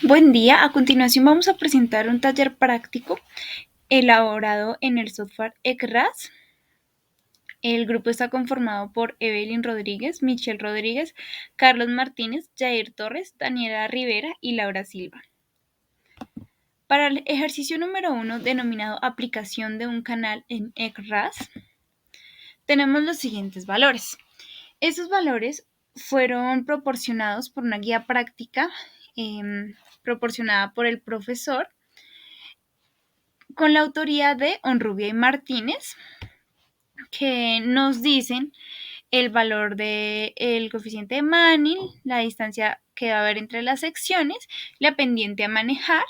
Buen día, a continuación vamos a presentar un taller práctico elaborado en el software ECRAS. El grupo está conformado por Evelyn Rodríguez, Michelle Rodríguez, Carlos Martínez, Jair Torres, Daniela Rivera y Laura Silva. Para el ejercicio número 1, denominado aplicación de un canal en ECRAS, tenemos los siguientes valores. Estos valores fueron proporcionados por una guía práctica proporcionada por el profesor con la autoría de Onrubia y Martínez, que nos dicen el valor del coeficiente de Manning, la distancia que va a haber entre las secciones, la pendiente a manejar,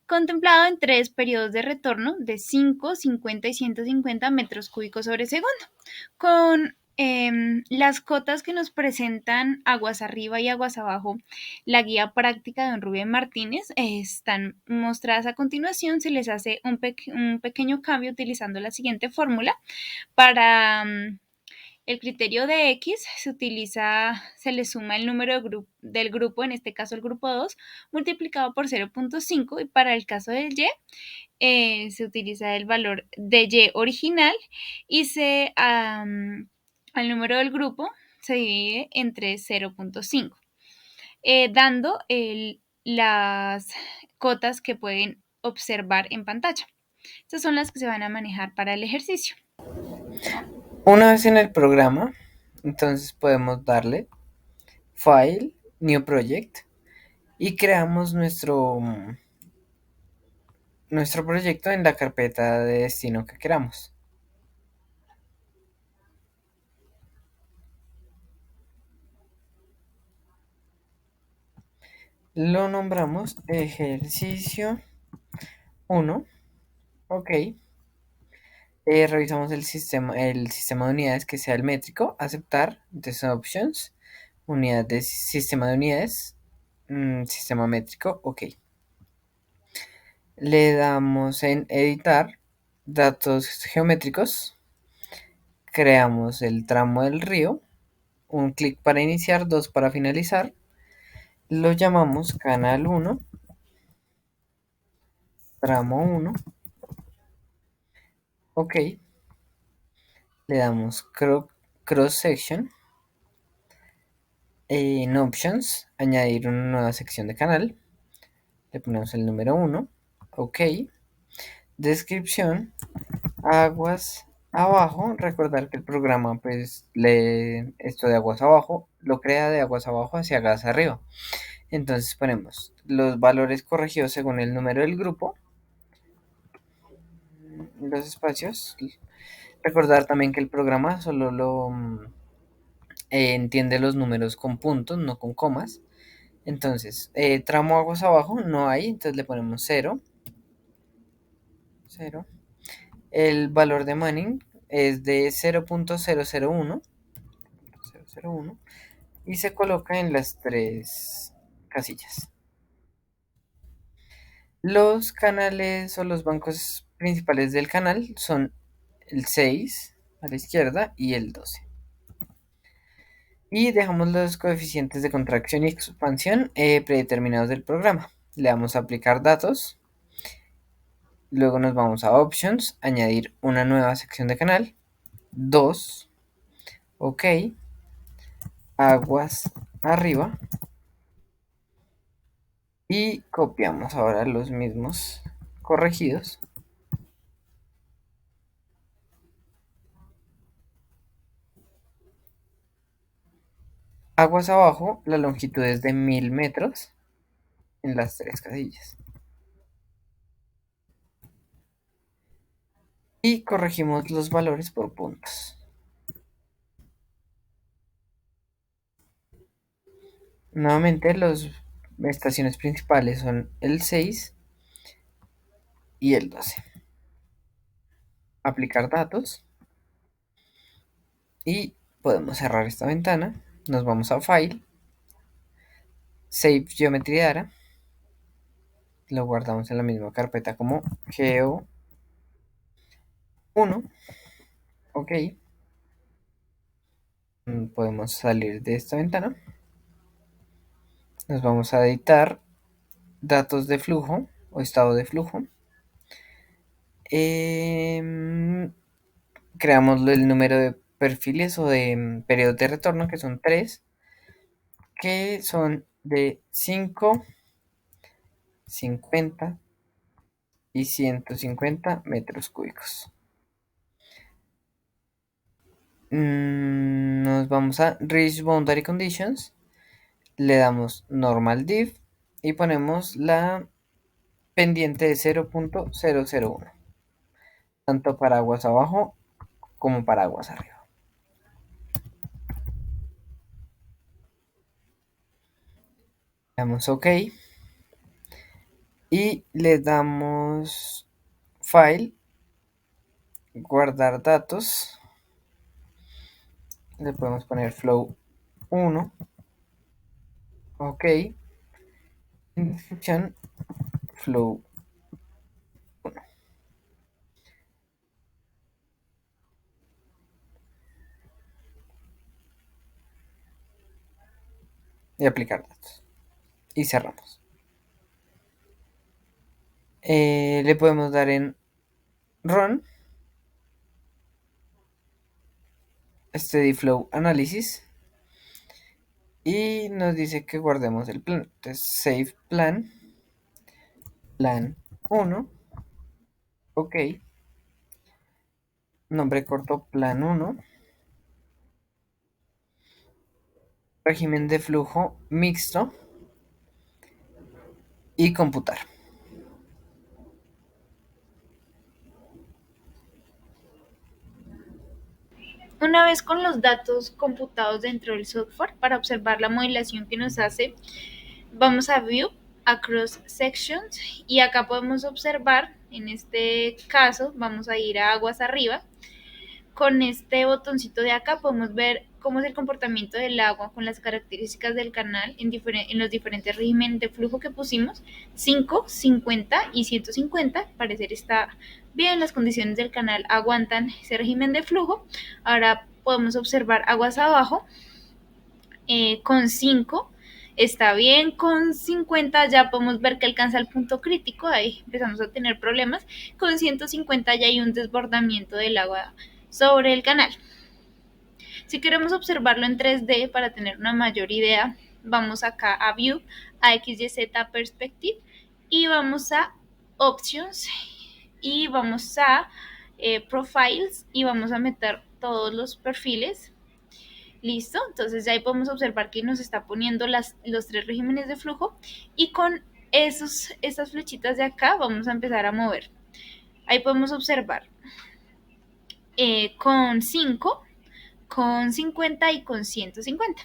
contemplado en 3 periodos de retorno de 5, 50 y 150 metros cúbicos sobre segundo, con las cotas que nos presentan aguas arriba y aguas abajo. La guía práctica de Don Rubén Martínez están mostradas a continuación. Se les hace un pequeño cambio utilizando la siguiente fórmula. Para el criterio de X se le suma el número del grupo, en este caso el grupo 2, multiplicado por 0.5, y para el caso del Y se utiliza el valor de Y original y al número del grupo se divide entre 0.5, dando las cotas que pueden observar en pantalla. Estas son las que se van a manejar para el ejercicio. Una vez en el programa, entonces podemos darle File, New Project y creamos nuestro proyecto en la carpeta de destino que queramos. Lo nombramos ejercicio 1. Ok. Revisamos el sistema de unidades que sea el métrico, aceptar, entonces options, unidad de sistema de unidades, sistema métrico, ok. Le damos en editar, datos geométricos, creamos el tramo del río, un clic para iniciar, dos para finalizar, lo llamamos canal 1, tramo 1, ok. Le damos cross section, en options, añadir una nueva sección de canal, le ponemos el número 1, ok. Descripción, aguas abajo, recordar que el programa pues lee esto de aguas abajo, lo crea de aguas abajo hacia gas arriba. Entonces ponemos los valores corregidos según el número del grupo, los espacios. Recordar también que el programa solo entiende los números con puntos, no con comas. Entonces, tramo aguas abajo no hay, entonces le ponemos 0. 0. El valor de Manning es de 0.001 y se coloca en las 3 casillas. Los canales o los bancos principales del canal son el 6 a la izquierda y el 12. Y dejamos los coeficientes de contracción y expansión predeterminados del programa. Le damos a aplicar datos. Luego nos vamos a Options, añadir una nueva sección de canal. 2. Ok. Aguas arriba. Y copiamos ahora los mismos corregidos. Aguas abajo, la longitud es de 1000 metros en las 3 casillas. Y corregimos los valores por puntos. Nuevamente las estaciones principales son el 6 y el 12. Aplicar datos. Y podemos cerrar esta ventana. Nos vamos a File. Save Geometry Data. Lo guardamos en la misma carpeta como Geo 1. Ok. Podemos salir de esta ventana. Nos vamos a editar datos de flujo o estado de flujo. Em, Creamos el número de perfiles o de periodos de retorno, que son 3, que son de 5, 50 y 150 metros cúbicos. Nos vamos a Reach Boundary Conditions, le damos Normal Div y ponemos la pendiente de 0.001, tanto para aguas abajo como para aguas arriba. Le damos OK y le damos File, guardar datos. Le podemos poner flow 1, OK, en descripción flow 1 y aplicar datos. Y cerramos. Le podemos dar en Run, Steady Flow Analysis, y nos dice que guardemos el plan. Entonces, Save Plan, Plan 1, OK, nombre corto Plan 1, régimen de flujo mixto y computar. Una vez con los datos computados dentro del software, para observar la modelación que nos hace, vamos a View, Across Sections, y acá podemos observar, en este caso, vamos a ir a aguas arriba. Con este botoncito de acá podemos ver cómo es el comportamiento del agua con las características del canal en los diferentes regímenes de flujo que pusimos, 5, 50 y 150. Al parecer está bien, las condiciones del canal aguantan ese régimen de flujo. Ahora podemos observar aguas abajo, con 5 está bien, con 50 ya podemos ver que alcanza el punto crítico, ahí empezamos a tener problemas, con 150 ya hay un desbordamiento del agua sobre el canal. Si queremos observarlo en 3D para tener una mayor idea, vamos acá a View, a XYZ Perspective, y vamos a Options, y vamos a Profiles, y vamos a meter todos los perfiles. Listo, entonces ya ahí podemos observar que nos está poniendo los 3 regímenes de flujo, y con estas flechitas de acá vamos a empezar a mover. Ahí podemos observar con 5, con 50 y con 150.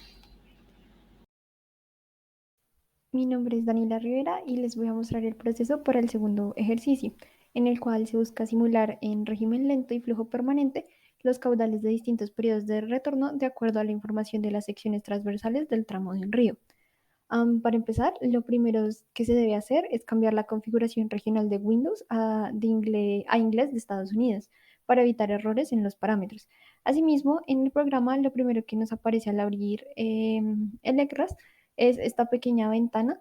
Mi nombre es Daniela Rivera y les voy a mostrar el proceso para el segundo ejercicio, en el cual se busca simular en régimen lento y flujo permanente los caudales de distintos periodos de retorno de acuerdo a la información de las secciones transversales del tramo de un río. Para empezar, lo primero que se debe hacer es cambiar la configuración regional de Windows a inglés de Estados Unidos para evitar errores en los parámetros. Asimismo, en el programa lo primero que nos aparece al abrir el ECRAS es esta pequeña ventana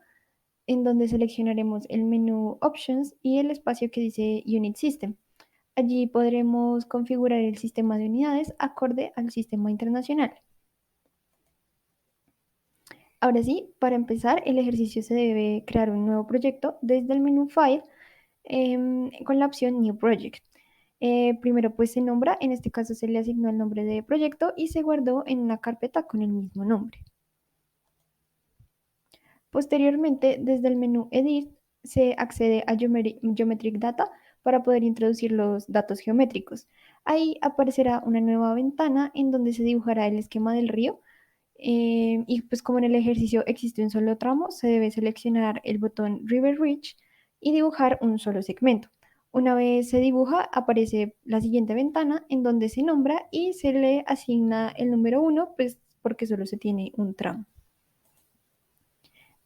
en donde seleccionaremos el menú Options y el espacio que dice Unit System. Allí podremos configurar el sistema de unidades acorde al sistema internacional. Ahora sí, para empezar, el ejercicio se debe crear un nuevo proyecto desde el menú File con la opción New Project. Primero pues se nombra, en este caso se le asignó el nombre de proyecto y se guardó en una carpeta con el mismo nombre. Posteriormente, desde el menú Edit, se accede a Geometric Data para poder introducir los datos geométricos. Ahí aparecerá una nueva ventana en donde se dibujará el esquema del río. Y pues como en el ejercicio existe un solo tramo, se debe seleccionar el botón River Ridge y dibujar un solo segmento. Una vez se dibuja, aparece la siguiente ventana en donde se nombra y se le asigna el número 1, pues porque solo se tiene un tramo.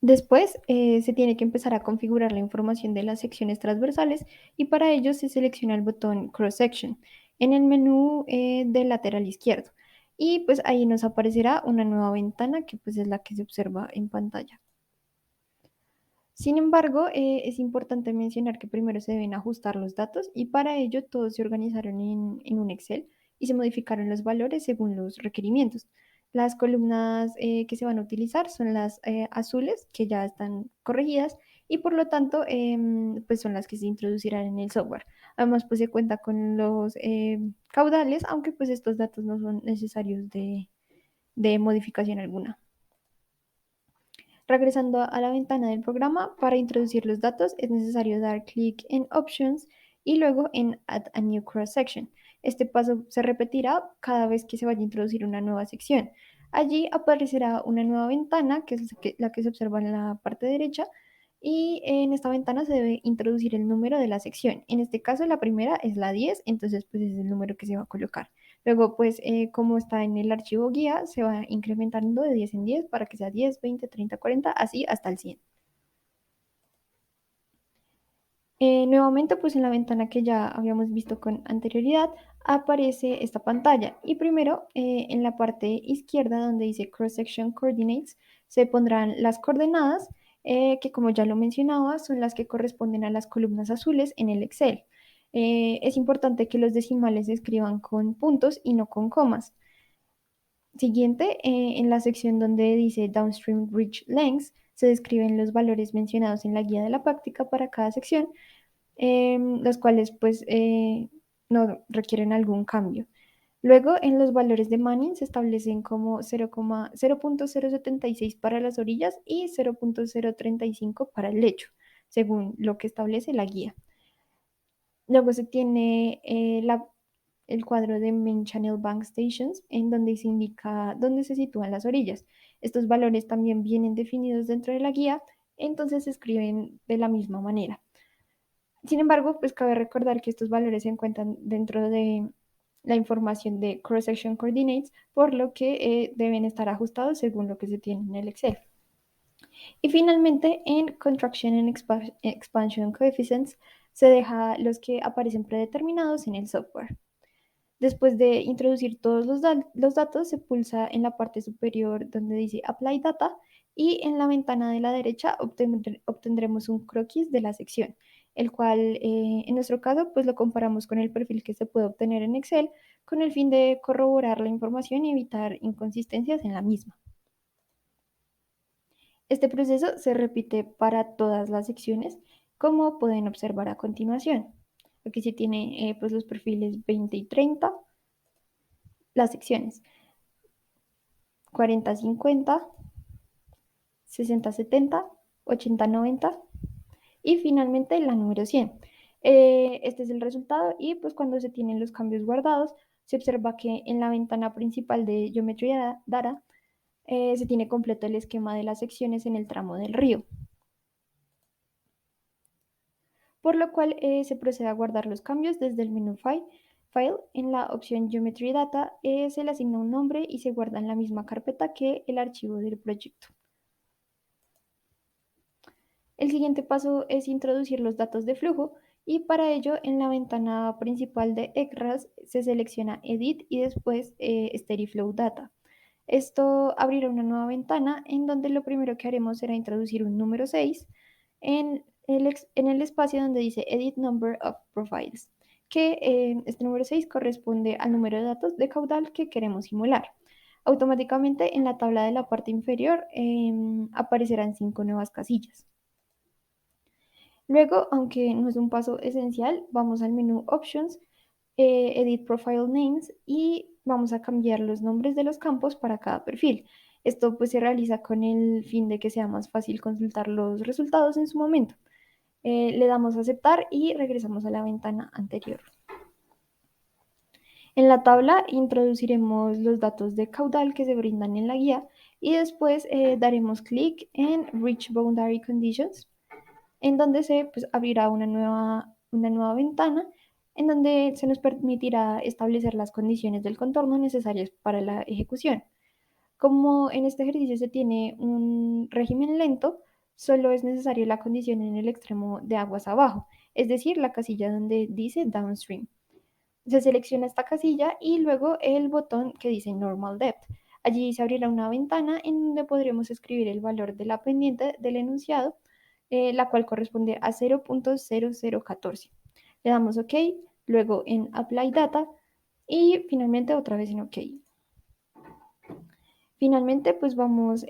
Después se tiene que empezar a configurar la información de las secciones transversales y para ello se selecciona el botón Cross Section en el menú del lateral izquierdo y pues ahí nos aparecerá una nueva ventana que pues es la que se observa en pantalla. Sin embargo, es importante mencionar que primero se deben ajustar los datos y para ello todos se organizaron en un Excel y se modificaron los valores según los requerimientos. Las columnas que se van a utilizar son las azules, que ya están corregidas y por lo tanto pues son las que se introducirán en el software. Además, pues se cuenta con los caudales, aunque pues estos datos no son necesarios de modificación alguna. Regresando a la ventana del programa, para introducir los datos es necesario dar clic en Options y luego en Add a New Cross Section. Este paso se repetirá cada vez que se vaya a introducir una nueva sección. Allí aparecerá una nueva ventana, que es la que se observa en la parte derecha, y en esta ventana se debe introducir el número de la sección. En este caso, la primera es la 10, entonces pues es el número que se va a colocar. Luego, pues como está en el archivo guía, se va incrementando de 10 en 10 para que sea 10, 20, 30, 40, así hasta el 100. Nuevamente, pues en la ventana que ya habíamos visto con anterioridad, aparece esta pantalla. Y primero, en la parte izquierda donde dice Cross Section Coordinates, se pondrán las coordenadas, que como ya lo mencionaba, son las que corresponden a las columnas azules en el Excel. Es importante que los decimales se escriban con puntos y no con comas. Siguiente, en la sección donde dice Downstream Reach Lengths, se describen los valores mencionados en la guía de la práctica para cada sección, los cuales pues no requieren algún cambio. Luego, en los valores de Manning se establecen como 0,076 para las orillas y 0,035 para el lecho, según lo que establece la guía. Luego se tiene el cuadro de Main Channel Bank Stations, en donde se indica dónde se sitúan las orillas. Estos valores también vienen definidos dentro de la guía, entonces se escriben de la misma manera. Sin embargo, pues cabe recordar que estos valores se encuentran dentro de la información de Cross Section Coordinates, por lo que deben estar ajustados según lo que se tiene en el Excel. Y finalmente, en Contraction and Expansion Coefficients, se deja los que aparecen predeterminados en el software. Después de introducir todos los datos, se pulsa en la parte superior donde dice Apply Data y en la ventana de la derecha obtendremos un croquis de la sección, el cual en nuestro caso pues lo comparamos con el perfil que se puede obtener en Excel con el fin de corroborar la información y evitar inconsistencias en la misma. Este proceso se repite para todas las secciones, como pueden observar a continuación. Aquí se tiene pues los perfiles 20 y 30, las secciones 40-50, 60-70, 80-90 y finalmente la número 100. Este es el resultado y pues cuando se tienen los cambios guardados, se observa que en la ventana principal de Geometry Data se tiene completo el esquema de las secciones en el tramo del río. Por lo cual se procede a guardar los cambios desde el menú File. En la opción Geometry Data se le asigna un nombre y se guarda en la misma carpeta que el archivo del proyecto. El siguiente paso es introducir los datos de flujo y para ello en la ventana principal de ECRAS se selecciona Edit y después SteadyFlow Data. Esto abrirá una nueva ventana en donde lo primero que haremos será introducir un número 6 en el espacio donde dice Edit Number of Profiles, que este número 6 corresponde al número de datos de caudal que queremos simular. Automáticamente en la tabla de la parte inferior aparecerán 5 nuevas casillas. Luego, aunque no es un paso esencial, vamos al menú Options, Edit Profile Names y vamos a cambiar los nombres de los campos para cada perfil. Esto pues se realiza con el fin de que sea más fácil consultar los resultados en su momento. Le damos a aceptar y regresamos a la ventana anterior. En la tabla introduciremos los datos de caudal que se brindan en la guía y después daremos clic en Reach Boundary Conditions, en donde se pues, abrirá una nueva ventana en donde se nos permitirá establecer las condiciones del contorno necesarias para la ejecución. Como en este ejercicio se tiene un régimen lento, solo es necesario la condición en el extremo de aguas abajo, es decir, la casilla donde dice Downstream. Se selecciona esta casilla y luego el botón que dice Normal Depth. Allí se abrirá una ventana en donde podremos escribir el valor de la pendiente del enunciado la cual corresponde a 0.0014. Le damos OK, luego en Apply Data y finalmente otra vez en OK. Finalmente, pues vamos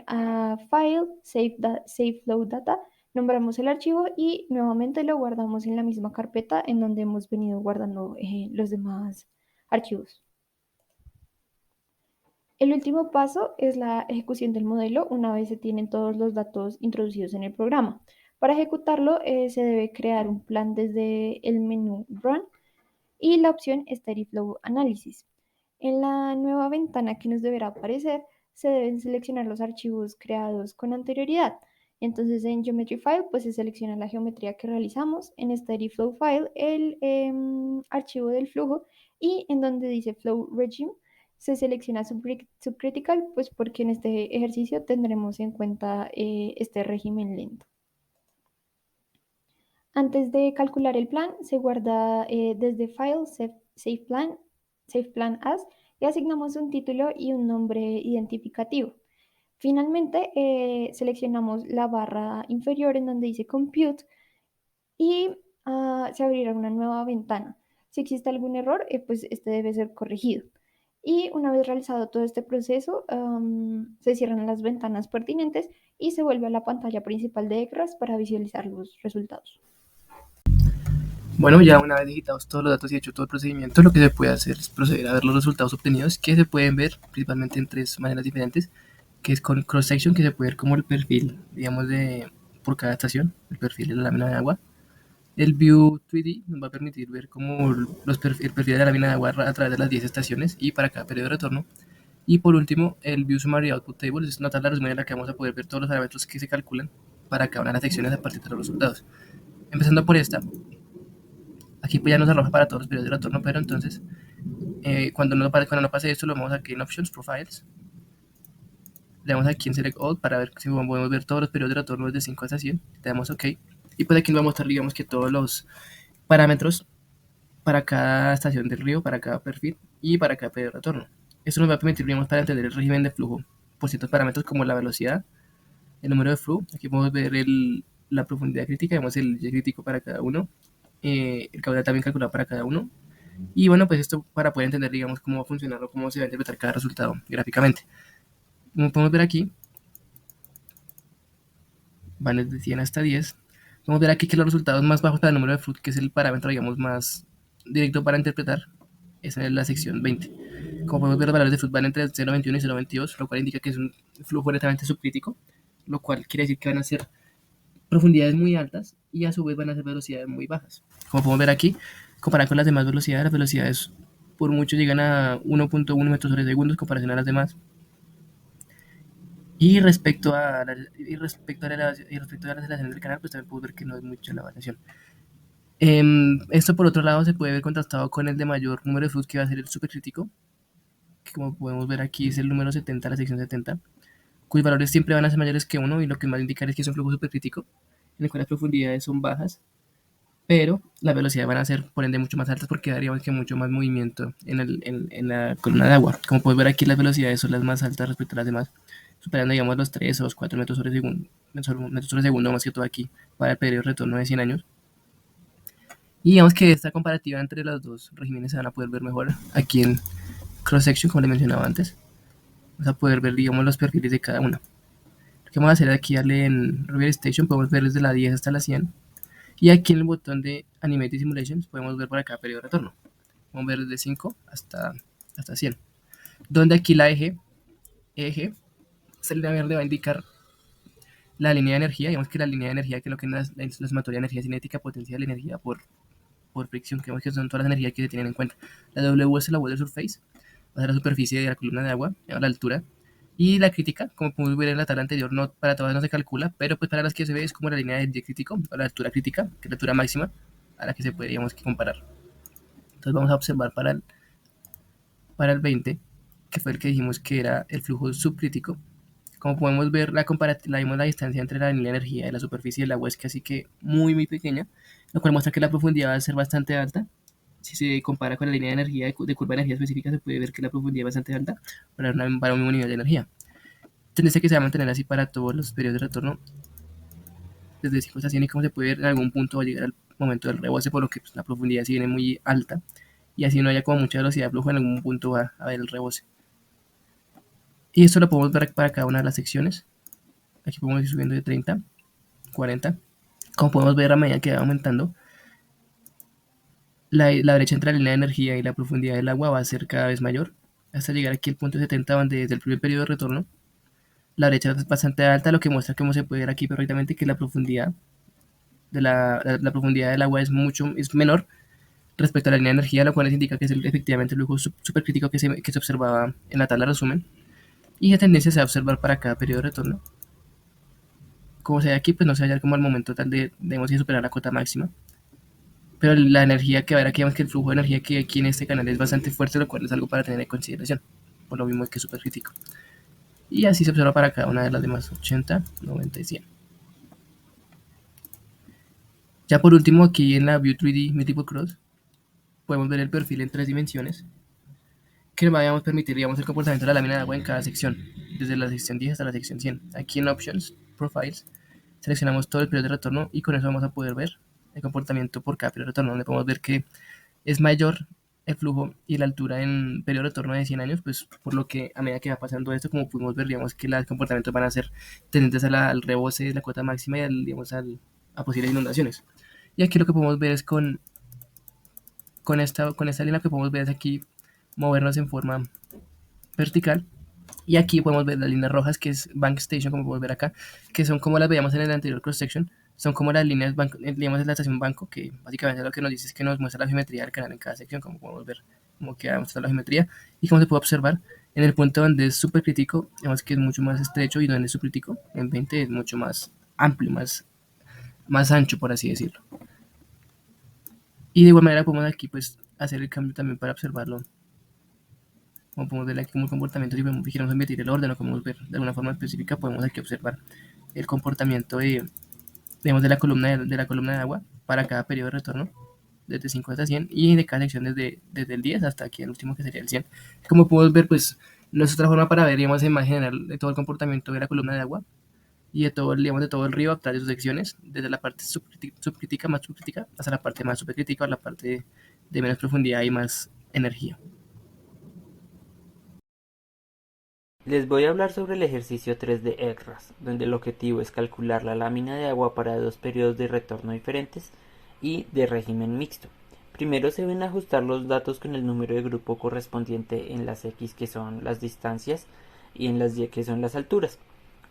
a File, Save Flow Data, nombramos el archivo y nuevamente lo guardamos en la misma carpeta en donde hemos venido guardando los demás archivos. El último paso es la ejecución del modelo una vez se tienen todos los datos introducidos en el programa. Para ejecutarlo se debe crear un plan desde el menú Run y la opción Steady Flow Analysis. En la nueva ventana que nos deberá aparecer, se deben seleccionar los archivos creados con anterioridad. Entonces en Geometry File pues se selecciona la geometría que realizamos, en Steady Flow File el archivo del flujo y en donde dice Flow Regime se selecciona Subcritical pues porque en este ejercicio tendremos en cuenta este régimen lento. Antes de calcular el plan, se guarda desde File, Save Plan As, y asignamos un título y un nombre identificativo. Finalmente, seleccionamos la barra inferior en donde dice Compute y se abrirá una nueva ventana. Si existe algún error, pues este debe ser corregido. Y una vez realizado todo este proceso, se cierran las ventanas pertinentes y se vuelve a la pantalla principal de ECRAS para visualizar los resultados. Bueno, ya una vez digitados todos los datos y hecho todo el procedimiento, lo que se puede hacer es proceder a ver los resultados obtenidos, que se pueden ver principalmente en tres maneras diferentes, que es con cross-section, que se puede ver como el perfil, digamos, por cada estación, el perfil de la lámina de agua. El View 3D nos va a permitir ver como el perfil de la lámina de agua a través de las 10 estaciones y para cada periodo de retorno. Y por último, el View Summary Output Table es una tabla resumen en la que vamos a poder ver todos los parámetros que se calculan para cada una de las secciones a partir de los resultados. Empezando por esta, aquí pues ya nos arroja para todos los periodos de retorno, pero entonces cuando no pase esto lo vamos aquí en Options, Profiles, le damos aquí en Select All para ver si podemos ver todos los periodos de retorno desde 5 hasta 100, le damos OK, y pues aquí nos va a mostrar digamos que todos los parámetros para cada estación del río, para cada perfil y para cada periodo de retorno. Esto nos va a permitir digamos para entender el régimen de flujo por ciertos parámetros como la velocidad, el número de flujo, aquí podemos ver la profundidad crítica, vemos el Y crítico para cada uno, el caudal también calculado para cada uno. Y bueno, pues esto para poder entender, digamos, cómo va a funcionar o cómo se va a interpretar cada resultado gráficamente. Como podemos ver aquí, van desde 100 hasta 10. Podemos ver aquí que los resultados más bajos para el número de flood, que es el parámetro, digamos, más directo para interpretar, es en la sección 20. Como podemos ver, los valores de flood van entre 0.21 y 0.22, lo cual indica que es un flujo netamente subcrítico, lo cual quiere decir que van a ser profundidades muy altas y a su vez van a ser velocidades muy bajas. Como podemos ver aquí, comparado con las demás velocidades, las velocidades por mucho llegan a 1.1 metros sobre segundos en comparación a las demás. Y respecto a la aceleración del canal, pues también podemos ver que no es mucha la variación. Esto por otro lado se puede ver contrastado con el de mayor número de flood que va a ser el supercrítico, que como podemos ver aquí es el número 70, la sección 70, cuyos valores siempre van a ser mayores que 1 y lo que más indica es que es un flujo supercrítico, en el cual las profundidades son bajas, pero las velocidades van a ser por ende mucho más altas porque daríamos que mucho más movimiento en la columna de agua. Como puedes ver aquí las velocidades son las más altas respecto a las demás, superando digamos los 3 o los 4 metros sobre segundo, más que todo aquí para el periodo de retorno de 100 años. Y digamos que esta comparativa entre los dos regímenes se van a poder ver mejor aquí en cross section, como les mencionaba antes. Vamos a poder ver digamos los perfiles de cada uno. Lo que vamos a hacer aquí, darle en River Station, podemos ver desde la 10 hasta la 100. Y aquí en el botón de Animated Simulations podemos ver para cada periodo de retorno. Podemos ver desde 5 hasta 100. Donde aquí la eje celda verde va a indicar la línea de energía. Digamos que la línea de energía, que es lo que es la sumatoria de energía cinética potencial, energía por fricción, que son todas las energías que se tienen en cuenta. La W es la water surface, va a ser la superficie de la columna de agua, a la altura. Y la crítica, como podemos ver en la tabla anterior, no, para todas no se calcula, pero pues para las que se ve es como la línea del Y crítico, o la altura crítica, que es la altura máxima a la que se puede, digamos, que comparar. Entonces vamos a observar para el 20, que fue el que dijimos que era el flujo subcrítico. Como podemos ver, la distancia entre la línea de energía y la superficie del agua es casi que muy pequeña, lo cual muestra que la profundidad va a ser bastante alta. Si se compara con la línea de energía de curva de energía específica, se puede ver que la profundidad es bastante alta para un mismo nivel de energía. Tendencia que se va a mantener así para todos los periodos de retorno desde 5 hasta 100 y como se puede ver en algún punto va a llegar al momento del reboce, por lo que pues, la profundidad si viene muy alta y así no haya como mucha velocidad de flujo, en algún punto va a haber el reboce. Y esto lo podemos ver para cada una de las secciones. Aquí podemos ir subiendo de 30, 40. Como podemos ver, a medida que va aumentando, la brecha entre la línea de energía y la profundidad del agua va a ser cada vez mayor, hasta llegar aquí al punto 70, donde desde el primer periodo de retorno la brecha es bastante alta, lo que muestra, como se puede ver aquí perfectamente, que la profundidad la profundidad del agua es menor respecto a la línea de energía, lo cual indica que es efectivamente el flujo supercrítico que se observaba en la tabla de resumen. Y la tendencia se va a observar para cada periodo de retorno. Como se ve aquí, pues no se va a hallar como al momento tal de debemos superar la cota máxima. Pero la energía que va a haber aquí, vemos que el flujo de energía que hay aquí en este canal es bastante fuerte, lo cual es algo para tener en consideración. Por lo mismo es que es súper crítico. Y así se observa para cada una de las demás, 80, 90 y 100. Ya por último, aquí en la View 3D Multiple Cross, podemos ver el perfil en 3 dimensiones, que va a permitir, digamos, el comportamiento de la lámina de agua en cada sección, desde la sección 10 hasta la sección 100. Aquí en Options, Profiles, seleccionamos todo el periodo de retorno y con eso vamos a poder ver el comportamiento por cada periodo de retorno, donde podemos ver que es mayor el flujo y la altura en periodo de retorno de 100 años, pues por lo que a medida que va pasando esto, como pudimos ver, digamos que los comportamientos van a ser tendentes al rebose de la cota máxima y digamos, a posibles inundaciones. Y aquí lo que podemos ver es con esta línea que podemos ver es aquí movernos en forma vertical. Y aquí podemos ver las líneas rojas, que es Bank Station, como podemos ver acá, que son como las veíamos en el anterior cross section. Son como las líneas, digamos, de la estación banco, que básicamente lo que nos dice es que nos muestra la geometría del canal en cada sección, como podemos ver, como queda mostrada la geometría. Y como se puede observar, en el punto donde es súper crítico, digamos que es mucho más estrecho, y donde es subcrítico, en 20 es mucho más amplio, más ancho, por así decirlo. Y de igual manera podemos aquí pues hacer el cambio también para observarlo. Como podemos ver aquí como el comportamiento, si queremos invertir el orden o podemos ver de alguna forma específica, podemos aquí observar el comportamiento digamos, de la columna de agua para cada periodo de retorno, desde 5 hasta 100, y de cada sección desde el 10 hasta aquí el último, que sería el 100. Como podemos ver, pues no es otra forma para ver, digamos, en imagen general de todo el comportamiento de la columna de agua y de todo, digamos, de todo el río a través de sus secciones, desde la parte subcrítica, más subcrítica, hasta la parte más supercrítica, o la parte de menos profundidad y más energía. Les voy a hablar sobre el ejercicio 3 de ECRAS, donde el objetivo es calcular la lámina de agua para dos periodos de retorno diferentes y de régimen mixto. Primero se deben ajustar los datos con el número de grupo correspondiente en las X, que son las distancias, y en las Y, que son las alturas.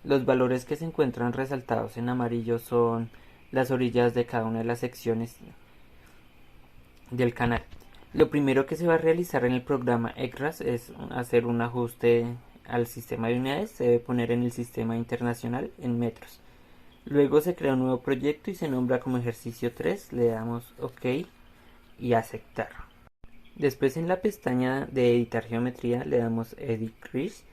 Los valores que se encuentran resaltados en amarillo son las orillas de cada una de las secciones del canal. Lo primero que se va a realizar en el programa ECRAS es hacer un ajuste al sistema de unidades. Se debe poner en el sistema internacional en metros. Luego se crea un nuevo proyecto y se nombra como ejercicio 3. Le damos OK y aceptar. Después, en la pestaña de editar geometría, le damos Edit Crease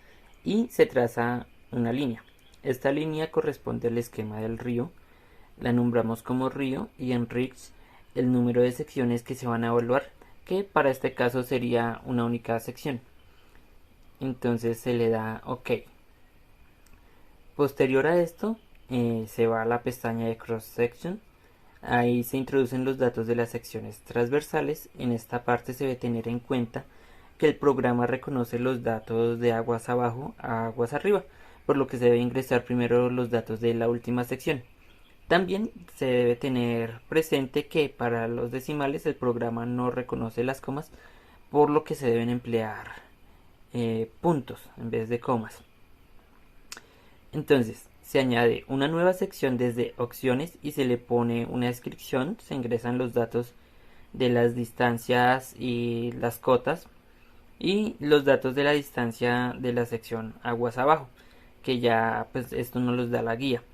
y se traza una línea. Esta línea corresponde al esquema del río. La nombramos como río y en Rigs el número de secciones que se van a evaluar, que para este caso sería una única sección. Entonces se le da OK. Posterior a esto, se va a la pestaña de Cross Section. Ahí se introducen los datos de las secciones transversales. En esta parte se debe tener en cuenta que el programa reconoce los datos de aguas abajo a aguas arriba, por lo que se debe ingresar primero los datos de la última sección. También se debe tener presente que para los decimales el programa no reconoce las comas, por lo que se deben emplear puntos en vez de comas. Entonces se añade una nueva sección desde opciones y se le pone una descripción. Se ingresan los datos de las distancias y las cotas y los datos de la distancia de la sección aguas abajo, que ya pues esto nos los da la guía,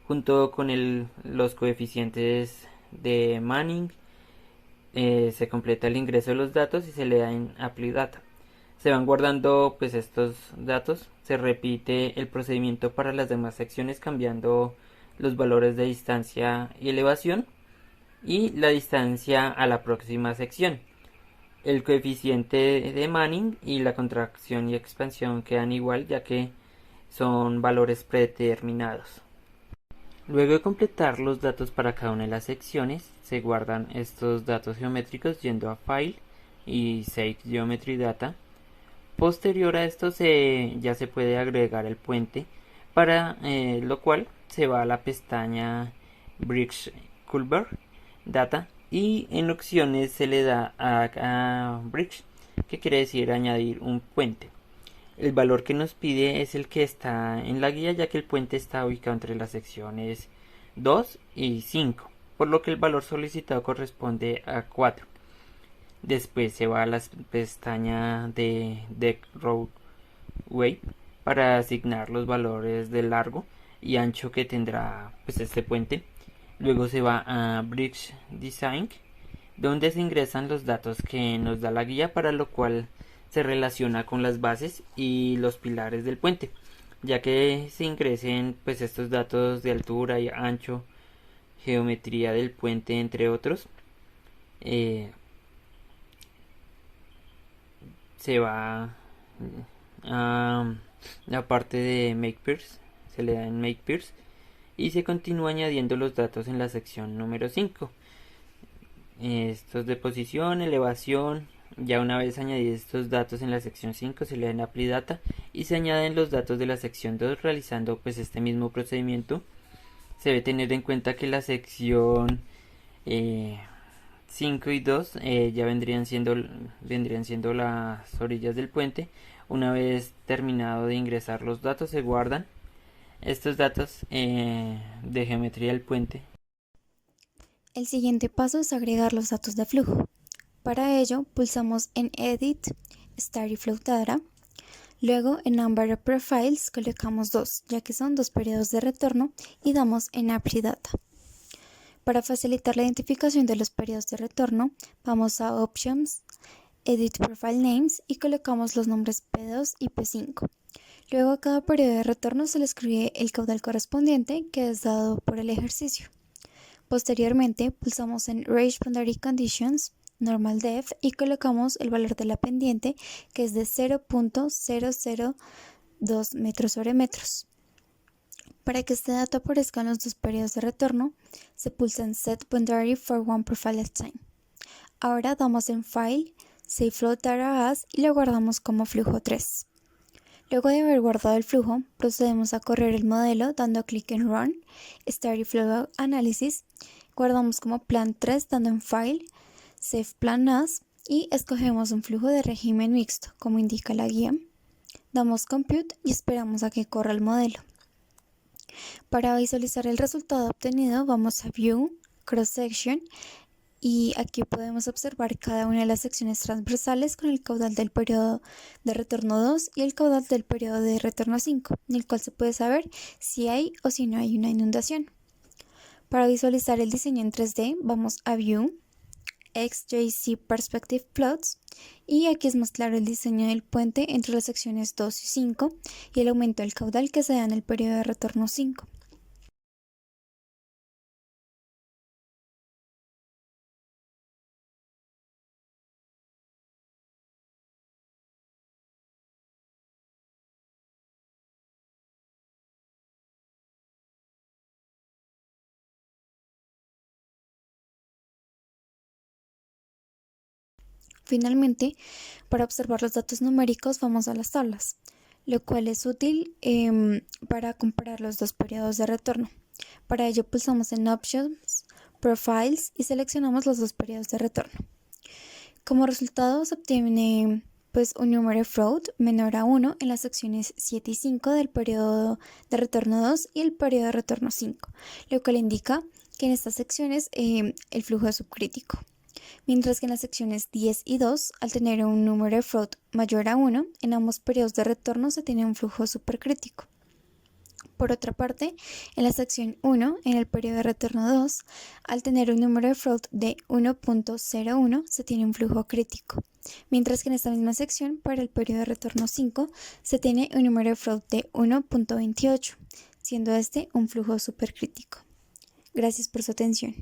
junto con los coeficientes de Manning. Se completa el ingreso de los datos y se le da en Apply Data. Se van guardando pues estos datos. Se repite el procedimiento para las demás secciones, cambiando los valores de distancia y elevación y la distancia a la próxima sección. El coeficiente de Manning y la contracción y expansión quedan igual, ya que son valores predeterminados. Luego de completar los datos para cada una de las secciones, se guardan estos datos geométricos yendo a File y Save Geometry Data. Posterior a esto ya se puede agregar el puente, para lo cual se va a la pestaña Bridge Culver Data y en opciones se le da a Bridge, que quiere decir añadir un puente. El valor que nos pide es el que está en la guía, ya que el puente está ubicado entre las secciones 2 y 5, por lo que el valor solicitado corresponde a 4. Después se va a la pestaña de Deck Roadway para asignar los valores de largo y ancho que tendrá pues este puente. Luego se va a Bridge Design, donde se ingresan los datos que nos da la guía, para lo cual se relaciona con las bases y los pilares del puente, ya que se ingresen pues estos datos de altura y ancho, geometría del puente, entre otros. Se va a la parte de Make Pierce, se le da en Make Pierce y se continúa añadiendo los datos en la sección número 5. Estos de posición, elevación. Ya una vez añadidos estos datos en la sección 5, se le da en Apply Data y se añaden los datos de la sección 2 realizando pues este mismo procedimiento. Se debe tener en cuenta que la sección 5 y 2 ya vendrían siendo las orillas del puente. Una vez terminado de ingresar los datos, se guardan estos datos de geometría del puente. El siguiente paso es agregar los datos de flujo. Para ello, pulsamos en Edit, Starry Flow Data. Luego en Number of Profiles colocamos 2, ya que son 2 periodos de retorno, y damos en Apply Data. Para facilitar la identificación de los periodos de retorno, vamos a Options, Edit Profile Names y colocamos los nombres P2 y P5. Luego a cada periodo de retorno se le escribe el caudal correspondiente que es dado por el ejercicio. Posteriormente pulsamos en Range Boundary Conditions, Normal Depth y colocamos el valor de la pendiente, que es de 0.002 metros sobre metros. Para que este dato aparezca en los 2 periodos de retorno, se pulsa en Set Boundary for One Profile at Time. Ahora damos en File, Save Flow Data As y lo guardamos como flujo 3. Luego de haber guardado el flujo, procedemos a correr el modelo dando clic en Run, Starry Flow Analysis, guardamos como Plan 3 dando en File, Save Plan As y escogemos un flujo de régimen mixto, como indica la guía. Damos Compute y esperamos a que corra el modelo. Para visualizar el resultado obtenido, vamos a View, Cross Section y aquí podemos observar cada una de las secciones transversales con el caudal del periodo de retorno 2 y el caudal del periodo de retorno 5, en el cual se puede saber si hay o si no hay una inundación. Para visualizar el diseño en 3D, vamos a View, XJC Perspective Plots y aquí es más claro el diseño del puente entre las secciones 2 y 5 y el aumento del caudal que se da en el periodo de retorno 5. Finalmente, para observar los datos numéricos vamos a las tablas, lo cual es útil para comparar los 2 periodos de retorno. Para ello pulsamos en Options, Profiles y seleccionamos los 2 periodos de retorno. Como resultado se obtiene un número float menor a 1 en las secciones 7 y 5 del periodo de retorno 2 y el periodo de retorno 5, lo cual indica que en estas secciones el flujo es subcrítico. Mientras que en las secciones 10 y 2, al tener un número de float mayor a 1, en ambos periodos de retorno se tiene un flujo supercrítico. Por otra parte, en la sección 1, en el periodo de retorno 2, al tener un número de float de 1.01, se tiene un flujo crítico. Mientras que en esta misma sección, para el periodo de retorno 5, se tiene un número de float de 1.28, siendo este un flujo supercrítico. Gracias por su atención.